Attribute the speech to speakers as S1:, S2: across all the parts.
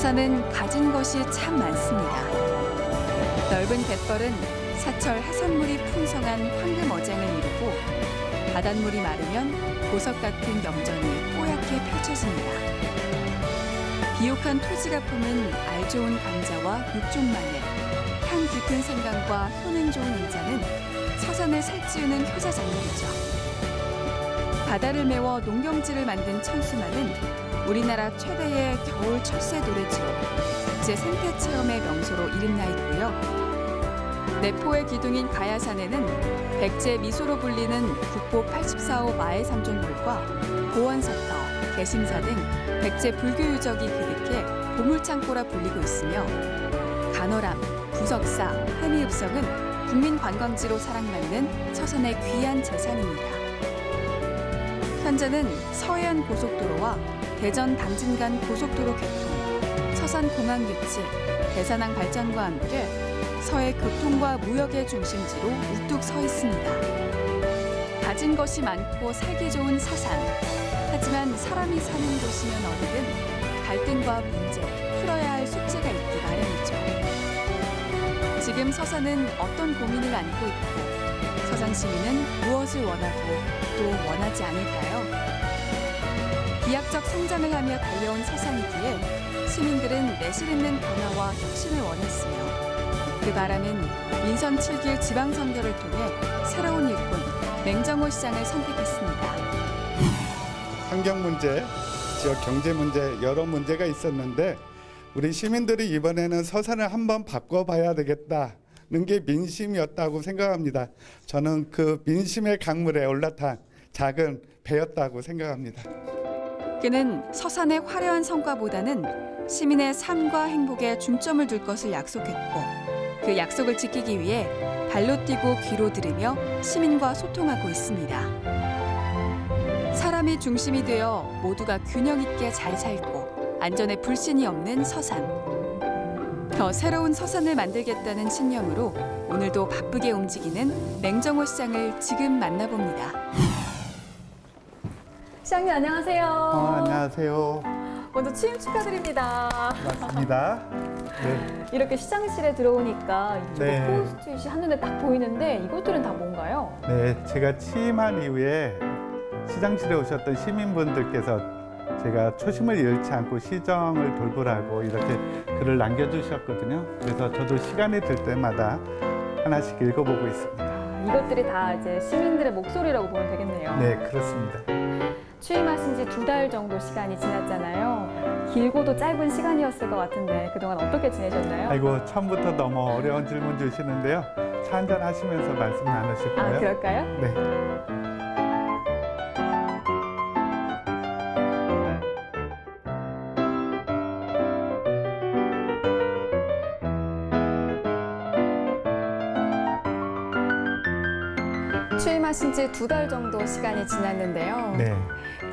S1: 서산은 가진 것이 참 많습니다. 넓은 갯벌은 사철 해산물이 풍성한 황금 어장을 이루고 바닷물이 마르면 보석 같은 염전이 뽀얗게 펼쳐집니다. 비옥한 토지가 품은 알 좋은 감자와 육종 마늘, 향 깊은 생강과 효능 좋은 인자는 서산을 살찌우는 효자작물이죠. 바다를 메워 농경지를 만든 천수만은 우리나라 최대의 겨울 철새 노래지로 국제 생태 체험의 명소로 이름나 있고요. 내포의 기둥인 가야산에는 백제 미소로 불리는 국보 84호 마의 삼존굴과 보원사터, 개심사 등 백제 불교 유적이 그득해 보물창고라 불리고 있으며 간어람, 부석사, 해미읍성은 국민관광지로 사랑받는 서산의 귀한 재산입니다. 현재는 서해안 고속도로와 대전 당진 간 고속도로 개통, 서산 공항 유치, 대산항 발전과 함께 서해 교통과 무역의 중심지로 우뚝 서 있습니다. 가진 것이 많고 살기 좋은 서산. 하지만 사람이 사는 곳이면 어디든 갈등과 문제, 풀어야 할 숙제가 있기 마련이죠. 지금 서산은 어떤 고민을 안고 있고 서산 시민은 무엇을 원하고 또 원하지 않을까요? 비약적 성장을 하며 달려온 서산이기에 시민들은 내실 있는 변화와 혁신을 원했으며 그 바람은 민선 7길 지방선거를 통해 새로운 일꾼 맹정호 시장을 선택했습니다.
S2: 환경 문제, 지역 경제 문제 여러 문제가 있었는데 우리 시민들이 이번에는 서산을 한번 바꿔봐야 되겠다는 게 민심이었다고 생각합니다. 저는 그 민심의 강물에 올라탄 작은 배였다고 생각합니다.
S1: 그는 서산의 화려한 성과보다는 시민의 삶과 행복에 중점을 둘 것을 약속했고 그 약속을 지키기 위해 발로 뛰고 귀로 들으며 시민과 소통하고 있습니다. 사람이 중심이 되어 모두가 균형 있게 잘 살고 안전에 불신이 없는 서산. 더 새로운 서산을 만들겠다는 신념으로 오늘도 바쁘게 움직이는 맹정호 시장을 지금 만나봅니다.
S3: 시장님 안녕하세요.
S2: 안녕하세요.
S3: 먼저 취임 축하드립니다.
S2: 맞습니다. 네.
S3: 이렇게 시장실에 들어오니까 이쪽에
S2: 네.
S3: 포스트잇이 한눈에 딱 보이는데 이것들은 다 뭔가요?
S2: 네, 제가 취임한 이후에 시장실에 오셨던 시민분들께서 제가 초심을 잃지 않고 시정을 돌보라고 이렇게 글을 남겨주셨거든요. 그래서 저도 시간이 들 때마다 하나씩 읽어보고 있습니다.
S3: 이것들이 다 이제 시민들의 목소리라고 보면 되겠네요.
S2: 네, 그렇습니다.
S3: 취임하신 지 2달 정도 시간이 지났잖아요. 길고도 짧은 시간이었을 것 같은데 그동안 어떻게 지내셨나요?
S2: 아이고, 처음부터 너무 어려운 질문 주시는데요. 차 한잔 하시면서 말씀 나누실까요?
S3: 아, 그럴까요?
S2: 네.
S3: 취임하신 지 2달 정도 시간이 지났는데요.
S2: 네.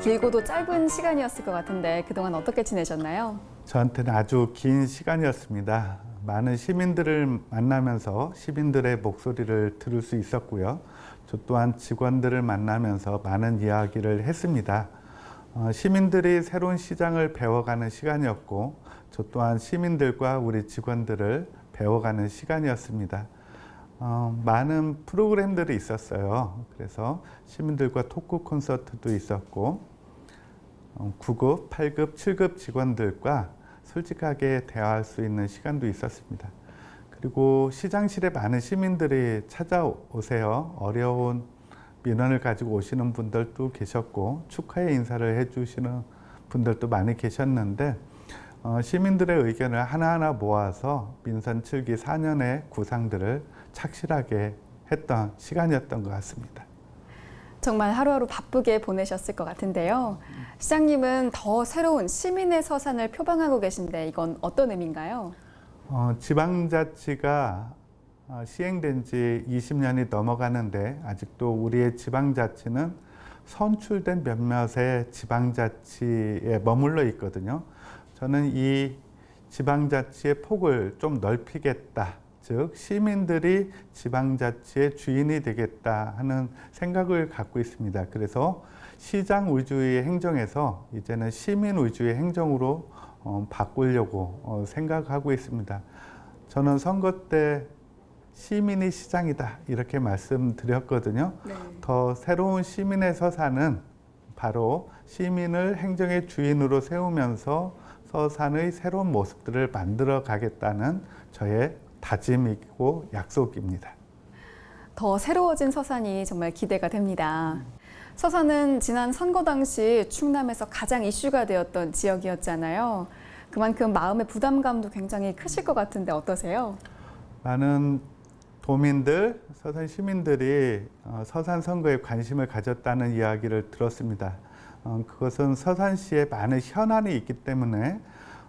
S3: 길고도 짧은 시간이었을 것 같은데 그동안 어떻게 지내셨나요?
S2: 저한테는 아주 긴 시간이었습니다. 많은 시민들을 만나면서 시민들의 목소리를 들을 수 있었고요. 저 또한 직원들을 만나면서 많은 이야기를 했습니다. 시민들이 새로운 시장을 배워가는 시간이었고 저 또한 시민들과 우리 직원들을 배워가는 시간이었습니다. 많은 프로그램들이 있었어요. 그래서 시민들과 토크 콘서트도 있었고 9급, 8급, 7급 직원들과 솔직하게 대화할 수 있는 시간도 있었습니다. 그리고 시장실에 많은 시민들이 찾아오세요. 어려운 민원을 가지고 오시는 분들도 계셨고 축하의 인사를 해주시는 분들도 많이 계셨는데 시민들의 의견을 하나하나 모아서 민선 7기 4년의 구상들을 착실하게 했던 시간이었던 것 같습니다.
S3: 정말 하루하루 바쁘게 보내셨을 것 같은데요. 시장님은 더 새로운 시민의 서산을 표방하고 계신데 이건 어떤 의미인가요?
S2: 지방자치가 시행된 지 20년이 넘어가는데 아직도 우리의 지방자치는 선출된 몇몇의 지방자치에 머물러 있거든요. 저는 이 지방자치의 폭을 좀 넓히겠다. 즉 시민들이 지방자치의 주인이 되겠다 하는 생각을 갖고 있습니다. 그래서 시장 위주의 행정에서 이제는 시민 위주의 행정으로 바꾸려고 생각하고 있습니다. 저는 선거 때 시민이 시장이다 이렇게 말씀드렸거든요.
S3: 네.
S2: 더 새로운 시민의 서산은 바로 시민을 행정의 주인으로 세우면서 서산의 새로운 모습들을 만들어 가겠다는 저의 다짐이고 약속입니다.
S3: 더 새로워진 서산이 정말 기대가 됩니다. 서산은 지난 선거 당시 충남에서 가장 이슈가 되었던 지역이었잖아요. 그만큼 마음의 부담감도 굉장히 크실 것 같은데 어떠세요?
S2: 많은 도민들, 서산 시민들이 서산 선거에 관심을 가졌다는 이야기를 들었습니다. 그것은 서산시에 많은 현안이 있기 때문에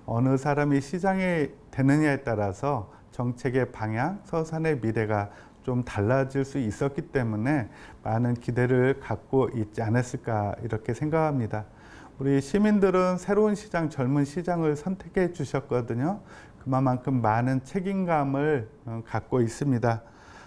S2: 어느 사람이 시장이 되느냐에 따라서 정책의 방향, 서산의 미래가 좀 달라질 수 있었기 때문에 많은 기대를 갖고 있지 않았을까 이렇게 생각합니다. 우리 시민들은 새로운 시장, 젊은 시장을 선택해 주셨거든요. 그만큼 많은 책임감을 갖고 있습니다.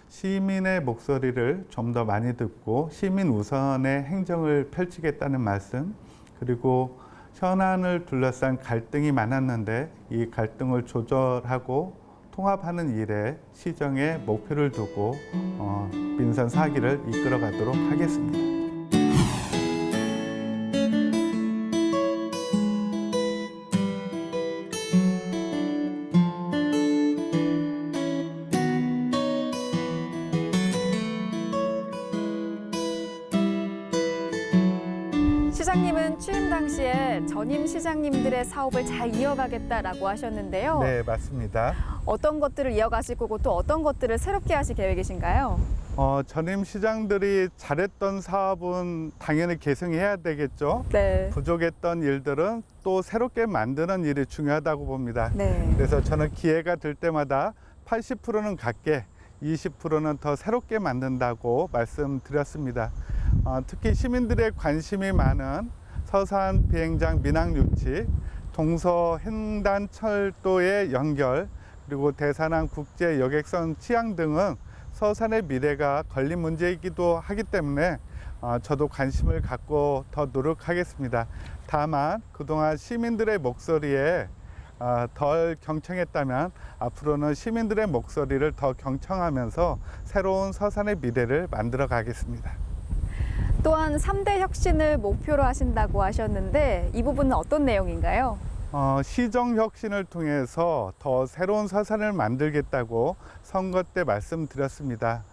S2: 시민의 목소리를 좀 더 많이 듣고 시민 우선의 행정을 펼치겠다는 말씀, 그리고 현안을 둘러싼 갈등이 많았는데 이 갈등을 조절하고 통합하는 일에 시정에 목표를 두고 민선 사기를 이끌어 가도록 하겠습니다.
S3: 시장님은 취임 당시에 전임 시장님들의 사업을 잘 이어가겠다라고 하셨는데요.
S2: 네, 맞습니다.
S3: 어떤 것들을 이어가실 거고 또 어떤 것들을 새롭게 하실 계획이신가요?
S2: 전임 시장들이 잘했던 사업은 당연히 개선해야 되겠죠.
S3: 네.
S2: 부족했던 일들은 또 새롭게 만드는 일이 중요하다고 봅니다.
S3: 네.
S2: 그래서 저는 기회가 될 때마다 80%는 갖게, 20%는 더 새롭게 만든다고 말씀드렸습니다. 특히 시민들의 관심이 많은 서산 비행장 민항 유치, 동서 횡단 철도의 연결, 그리고 대산항 국제 여객선 취항 등은 서산의 미래가 걸린 문제이기도 하기 때문에 저도 관심을 갖고 더 노력하겠습니다. 다만 그동안 시민들의 목소리에 덜 경청했다면 앞으로는 시민들의 목소리를 더 경청하면서 새로운 서산의 미래를 만들어 가겠습니다.
S3: 또한 3대 혁신을 목표로 하신다고 하셨는데 이 부분은 어떤 내용인가요?
S2: 시정 혁신을 통해서 더 새로운 서산을 만들겠다고 선거 때 말씀드렸습니다.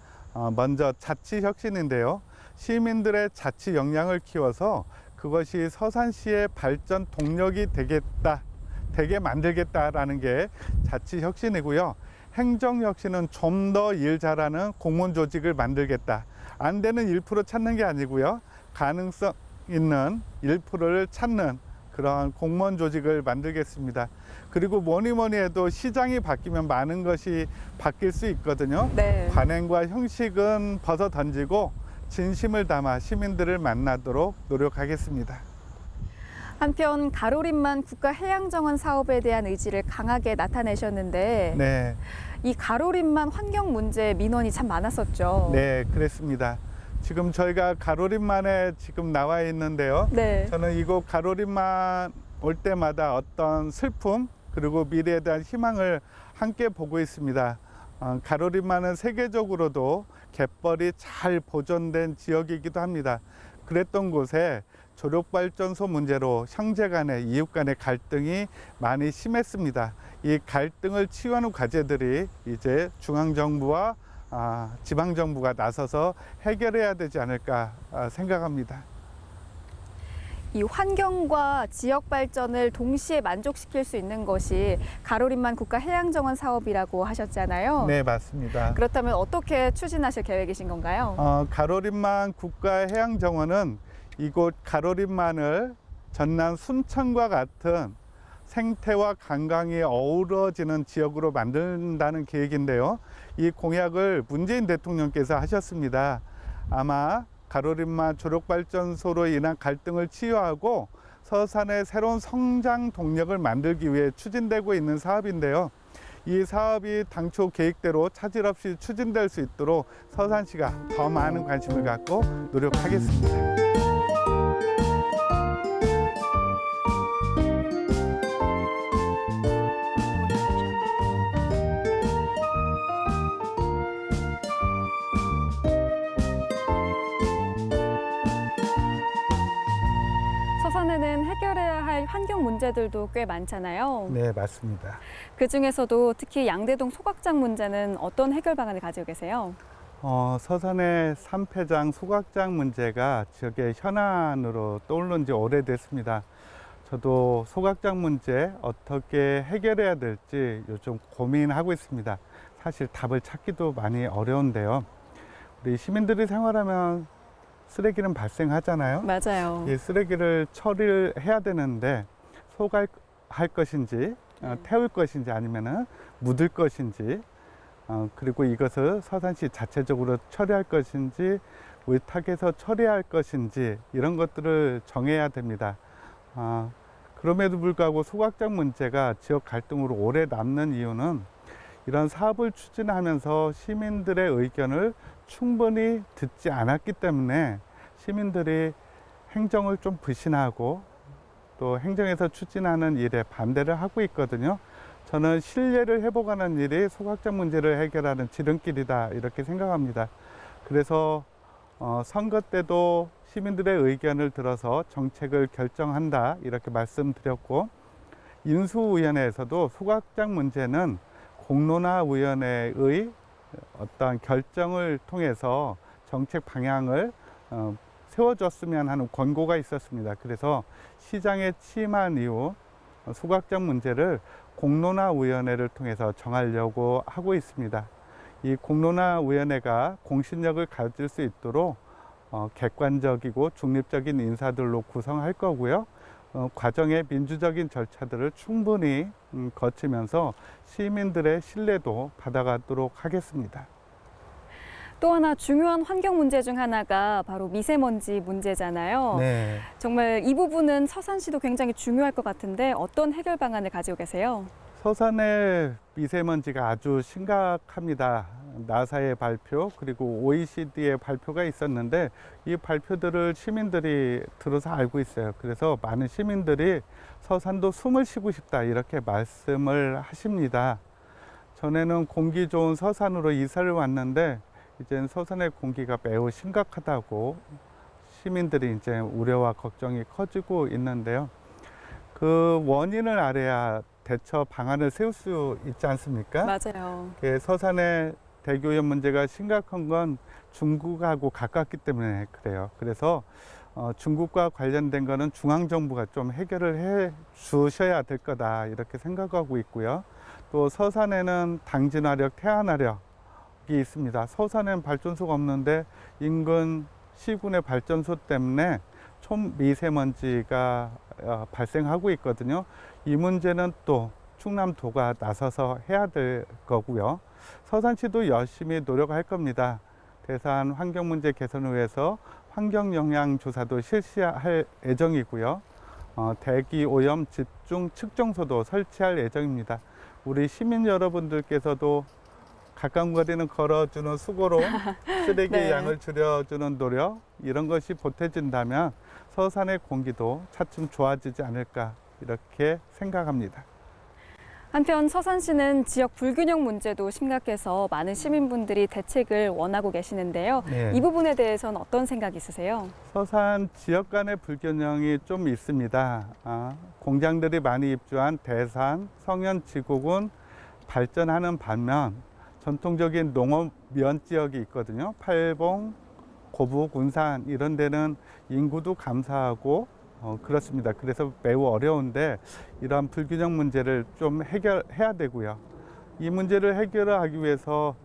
S2: 먼저 자치 혁신인데요. 시민들의 자치 역량을 키워서 그것이 서산시의 발전 동력이 되게 만들겠다라는 게 자치 혁신이고요. 행정 혁신은 좀 더 일 잘하는 공무원 조직을 만들겠다. 안 되는 1% 찾는 게 아니고요. 가능성 있는 1%를 찾는 그런 공무원 조직을 만들겠습니다. 그리고 뭐니 해도 시장이 바뀌면 많은 것이 바뀔 수 있거든요.
S3: 네.
S2: 관행과 형식은 벗어 던지고 진심을 담아 시민들을 만나도록 노력하겠습니다.
S3: 한편 가로림만 국가해양정원 사업에 대한 의지를 강하게 나타내셨는데
S2: 네.
S3: 이 가로림만 환경 문제 민원이 참 많았었죠.
S2: 네, 그랬습니다. 지금 저희가 가로림만에 지금 나와 있는데요.
S3: 네.
S2: 저는 이곳 가로림만 올 때마다 어떤 슬픔 그리고 미래에 대한 희망을 함께 보고 있습니다. 가로림만은 세계적으로도 갯벌이 잘 보존된 지역이기도 합니다. 그랬던 곳에 조력발전소 문제로 형제 간의 이웃 간의 갈등이 많이 심했습니다. 이 갈등을 치유하는 과제들이 이제 중앙정부와 지방정부가 나서서 해결해야 되지 않을까 생각합니다.
S3: 이 환경과 지역 발전을 동시에 만족시킬 수 있는 것이 가로림만 국가해양정원 사업이라고 하셨잖아요.
S2: 네, 맞습니다.
S3: 그렇다면 어떻게 추진하실 계획이신 건가요?
S2: 가로림만 국가해양정원은 이곳 가로림만을 전남 순천과 같은 생태와 관광이 어우러지는 지역으로 만든다는 계획인데요. 이 공약을 문재인 대통령께서 하셨습니다. 아마 가로림만 조력발전소로 인한 갈등을 치유하고 서산의 새로운 성장 동력을 만들기 위해 추진되고 있는 사업인데요. 이 사업이 당초 계획대로 차질 없이 추진될 수 있도록 서산시가 더 많은 관심을 갖고 노력하겠습니다.
S3: 환경 문제들도 꽤 많잖아요.
S2: 네, 맞습니다.
S3: 그 중에서도 특히 양대동 소각장 문제는 어떤 해결 방안을 가지고 계세요?
S2: 서산의 삼패장 소각장 문제가 지역의 현안으로 떠오른 지 오래됐습니다. 저도 소각장 문제 어떻게 해결해야 될지 요즘 고민하고 있습니다. 사실 답을 찾기도 많이 어려운데요. 우리 시민들이 생활하면 쓰레기는 발생하잖아요.
S3: 맞아요.
S2: 이 쓰레기를 처리를 해야 되는데 소각할 것인지 태울 것인지 아니면은 묻을 것인지 그리고 이것을 서산시 자체적으로 처리할 것인지 위탁해서 처리할 것인지 이런 것들을 정해야 됩니다. 그럼에도 불구하고 소각장 문제가 지역 갈등으로 오래 남는 이유는 이런 사업을 추진하면서 시민들의 의견을 충분히 듣지 않았기 때문에 시민들이 행정을 좀 불신하고 또 행정에서 추진하는 일에 반대를 하고 있거든요. 저는 신뢰를 회복하는 일이 소각장 문제를 해결하는 지름길이다 이렇게 생각합니다. 그래서 선거 때도 시민들의 의견을 들어서 정책을 결정한다 이렇게 말씀드렸고, 인수위원회에서도 소각장 문제는 공론화위원회의 어떤 결정을 통해서 정책 방향을 세워줬으면 하는 권고가 있었습니다. 그래서 시장에 취임한 이후 소각장 문제를 공론화위원회를 통해서 정하려고 하고 있습니다. 이 공론화위원회가 공신력을 가질 수 있도록 객관적이고 중립적인 인사들로 구성할 거고요. 과정의 민주적인 절차들을 충분히 거치면서 시민들의 신뢰도 받아가도록 하겠습니다.
S3: 또 하나 중요한 환경 문제 중 하나가 바로 미세먼지 문제잖아요.
S2: 네.
S3: 정말 이 부분은 서산시도 굉장히 중요할 것 같은데 어떤 해결 방안을 가지고 계세요?
S2: 서산의 미세먼지가 아주 심각합니다. 나사의 발표 그리고 OECD의 발표가 있었는데 이 발표들을 시민들이 들어서 알고 있어요. 그래서 많은 시민들이 서산도 숨을 쉬고 싶다 이렇게 말씀을 하십니다. 전에는 공기 좋은 서산으로 이사를 왔는데 이제는 서산의 공기가 매우 심각하다고 시민들이 이제 우려와 걱정이 커지고 있는데요. 그 원인을 알아야 대처 방안을 세울 수 있지 않습니까?
S3: 맞아요.
S2: 서산의 대기오염 문제가 심각한 건 중국하고 가깝기 때문에 그래요. 그래서 중국과 관련된 거는 중앙정부가 좀 해결을 해 주셔야 될 거다 이렇게 생각하고 있고요. 또 서산에는 당진화력, 태안화력이 있습니다. 서산에는 발전소가 없는데 인근 시군의 발전소 때문에 초미세먼지가 발생하고 있거든요. 이 문제는 또 충남도가 나서서 해야 될 거고요. 서산시도 열심히 노력할 겁니다. 대산 환경문제 개선을 위해서 환경영향조사도 실시할 예정이고요. 대기오염 집중 측정소도 설치할 예정입니다. 우리 시민 여러분들께서도 가까운 거리는 걸어주는 수고로 쓰레기
S3: 네.
S2: 양을 줄여주는 노력 이런 것이 보태진다면 서산의 공기도 차츰 좋아지지 않을까 이렇게 생각합니다.
S3: 한편 서산시는 지역 불균형 문제도 심각해서 많은 시민분들이 대책을 원하고 계시는데요.
S2: 네.
S3: 이 부분에 대해서는 어떤 생각 있으세요?
S2: 서산 지역 간의 불균형이 좀 있습니다. 공장들이 많이 입주한 대산, 성현 지구군 발전하는 반면 전통적인 농업 면 지역이 있거든요. 팔봉, 고북, 운산 이런 데는 인구도 감사하고 그렇습니다. 그래서 매우 어려운데 이러한 불균형 문제를 좀 해결해야 되고요. 이 문제를 해결하기 위해서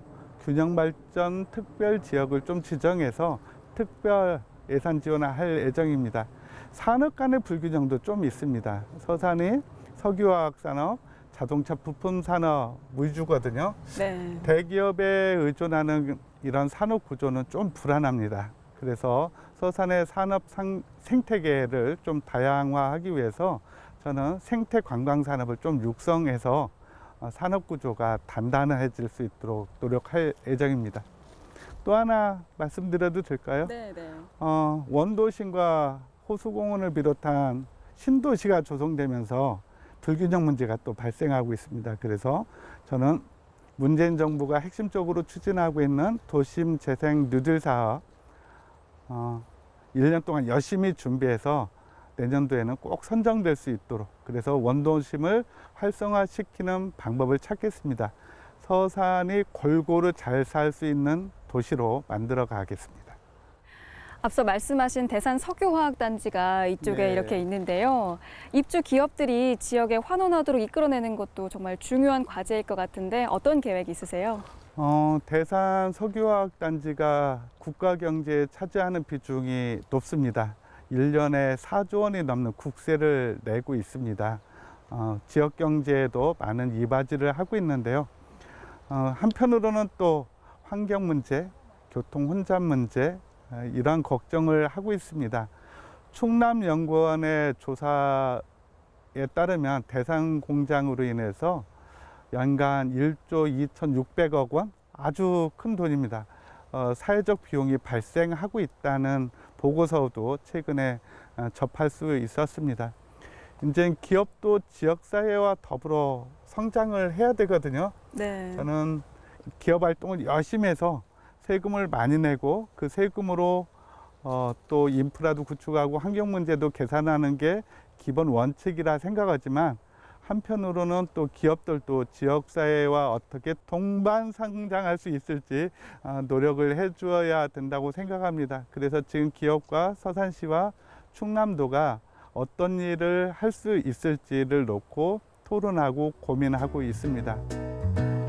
S2: 균형발전 특별 지역을 좀 지정해서 특별 예산 지원을 할 예정입니다. 산업 간의 불균형도 좀 있습니다. 서산이 석유화학 산업, 자동차 부품 산업 위주거든요.
S3: 네.
S2: 대기업에 의존하는 이런 산업 구조는 좀 불안합니다. 그래서 서산의 산업 생태계를 좀 다양화하기 위해서 저는 생태 관광 산업을 좀 육성해서 산업 구조가 단단해질 수 있도록 노력할 예정입니다. 또 하나 말씀드려도 될까요?
S3: 네, 네.
S2: 원도심과 호수공원을 비롯한 신도시가 조성되면서 불균형 문제가 또 발생하고 있습니다. 그래서 저는 문재인 정부가 핵심적으로 추진하고 있는 도심 재생 뉴딜 사업 1년 동안 열심히 준비해서 내년도에는 꼭 선정될 수 있도록, 그래서 원도심을 활성화시키는 방법을 찾겠습니다. 서산이 골고루 잘 살 수 있는 도시로 만들어 가겠습니다.
S3: 앞서 말씀하신 대산 석유화학단지가 이쪽에
S2: 네.
S3: 이렇게 있는데요. 입주 기업들이 지역에 환원하도록 이끌어내는 것도 정말 중요한 과제일 것 같은데 어떤 계획이 있으세요?
S2: 대산 석유화학단지가 국가 경제에 차지하는 비중이 높습니다. 1년에 4조 원이 넘는 국세를 내고 있습니다. 지역 경제에도 많은 이바지를 하고 있는데요. 한편으로는 또 환경 문제, 교통 혼잡 문제, 이러한 걱정을 하고 있습니다. 충남연구원의 조사에 따르면 대산 공장으로 인해서 연간 1조 2,600억 원, 아주 큰 돈입니다. 사회적 비용이 발생하고 있다는 보고서도 최근에 접할 수 있었습니다. 이제 기업도 지역사회와 더불어 성장을 해야 되거든요.
S3: 네.
S2: 저는 기업 활동을 열심히 해서 세금을 많이 내고 그 세금으로 또 인프라도 구축하고 환경 문제도 개선하는 게 기본 원칙이라 생각하지만, 한편으로는 또 기업들도 지역사회와 어떻게 동반 성장할 수 있을지 노력을 해주어야 된다고 생각합니다. 그래서 지금 기업과 서산시와 충남도가 어떤 일을 할 수 있을지를 놓고 토론하고 고민하고 있습니다.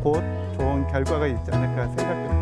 S2: 곧 좋은 결과가 있지 않을까 생각됩니다.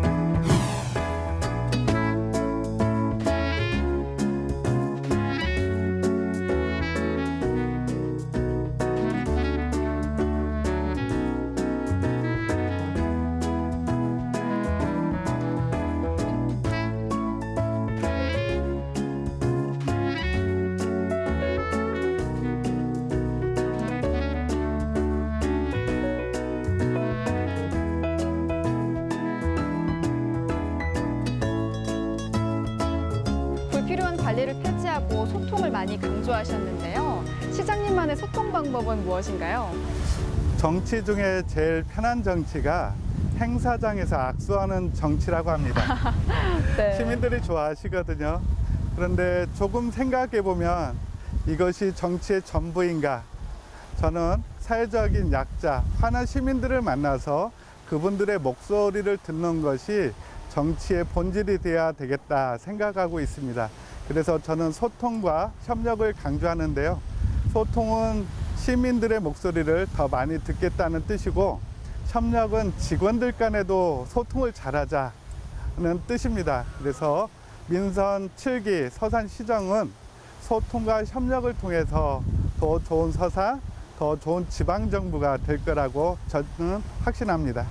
S3: 불필요한 관리를 폐지하고 소통을 많이 강조하셨는데요. 시장님만의 소통 방법은 무엇인가요?
S2: 정치 중에 제일 편한 정치가 행사장에서 악수하는 정치라고 합니다.
S3: 네.
S2: 시민들이 좋아하시거든요. 그런데 조금 생각해 보면 이것이 정치의 전부인가? 저는 사회적인 약자, 화난 시민들을 만나서 그분들의 목소리를 듣는 것이 정치의 본질이 되어야 되겠다 생각하고 있습니다. 그래서 저는 소통과 협력을 강조하는데요. 소통은 시민들의 목소리를 더 많이 듣겠다는 뜻이고, 협력은 직원들 간에도 소통을 잘하자는 뜻입니다. 그래서 민선 7기 서산시정은 소통과 협력을 통해서 더 좋은 서산, 더 좋은 지방정부가 될 거라고 저는 확신합니다.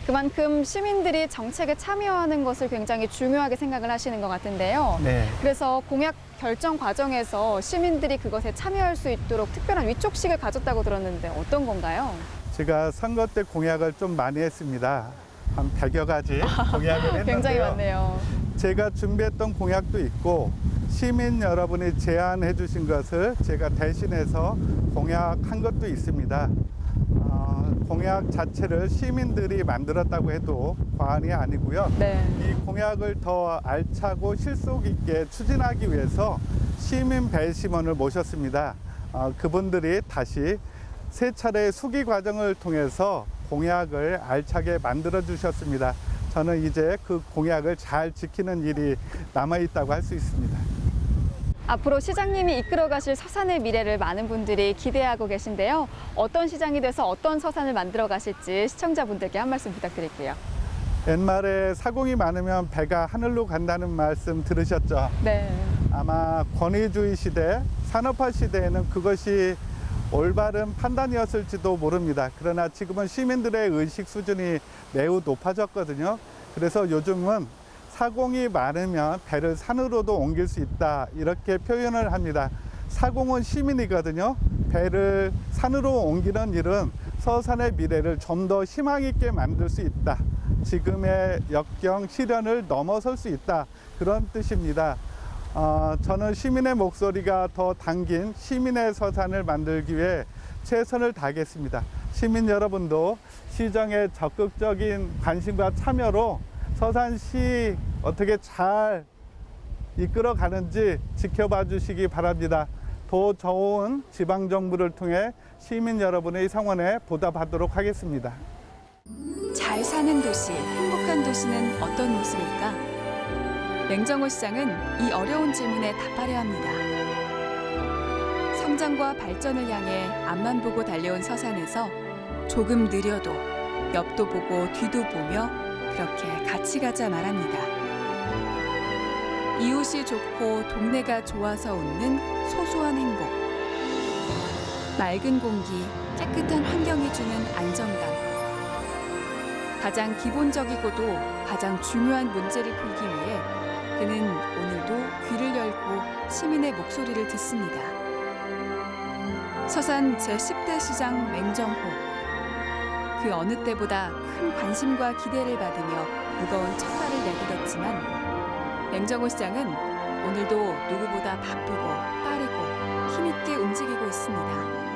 S3: 그만큼 시민들이 정책에 참여하는 것을 굉장히 중요하게 생각을 하시는 것 같은데요.
S2: 네.
S3: 그래서 공약 결정 과정에서 시민들이 그것에 참여할 수 있도록 특별한 위촉식을 가졌다고 들었는데 어떤 건가요?
S2: 제가 선거 때 공약을 좀 많이 했습니다. 한 100여 가지 공약을 했는데요.
S3: 굉장히 많네요.
S2: 제가 준비했던 공약도 있고, 시민 여러분이 제안해 주신 것을 제가 대신해서 공약한 것도 있습니다. 공약 자체를 시민들이 만들었다고 해도 과언이 아니고요.
S3: 네.
S2: 이 공약을 더 알차고 실속 있게 추진하기 위해서 시민 배심원을 모셨습니다. 그분들이 다시 세 차례의 수기 과정을 통해서 공약을 알차게 만들어 주셨습니다. 저는 이제 그 공약을 잘 지키는 일이 남아 있다고 할 수 있습니다.
S3: 앞으로 시장님이 이끌어 가실 서산의 미래를 많은 분들이 기대하고 계신데요. 어떤 시장이 돼서 어떤 서산을 만들어 가실지 시청자분들께 한 말씀 부탁드릴게요.
S2: 옛말에 사공이 많으면 배가 하늘로 간다는 말씀 들으셨죠?
S3: 네.
S2: 아마 권위주의 시대, 산업화 시대에는 그것이 올바른 판단이었을지도 모릅니다. 그러나 지금은 시민들의 의식 수준이 매우 높아졌거든요. 그래서 요즘은 사공이 많으면 배를 산으로도 옮길 수 있다, 이렇게 표현을 합니다. 사공은 시민이거든요. 배를 산으로 옮기는 일은 서산의 미래를 좀 더 희망 있게 만들 수 있다, 지금의 역경 시련을 넘어설 수 있다, 그런 뜻입니다. 저는 시민의 목소리가 더 담긴 시민의 서산을 만들기 위해 최선을 다하겠습니다. 시민 여러분도 시정에 적극적인 관심과 참여로 서산시 어떻게 잘 이끌어 가는지 지켜봐 주시기 바랍니다. 더 좋은 지방 정부를 통해 시민 여러분의 성원에 보답하도록 하겠습니다.
S1: 잘 사는 도시, 행복한 도시는 어떤 모습일까? 맹정호 시장은 이 어려운 질문에 답하려 합니다. 성장과 발전을 향해 앞만 보고 달려온 서산에서 조금 느려도 옆도 보고 뒤도 보며 그렇게 같이 가자 말합니다. 이웃이 좋고 동네가 좋아서 웃는 소소한 행복. 맑은 공기, 깨끗한 환경이 주는 안정감. 가장 기본적이고도 가장 중요한 문제를 풀기 위해 그는 오늘도 귀를 열고 시민의 목소리를 듣습니다. 서산 제10대 시장 맹정호. 그 어느 때보다 큰 관심과 기대를 받으며 무거운 첫발을 내딛었지만 맹정호 시장은 오늘도 누구보다 바쁘고 빠르고 힘있게 움직이고 있습니다.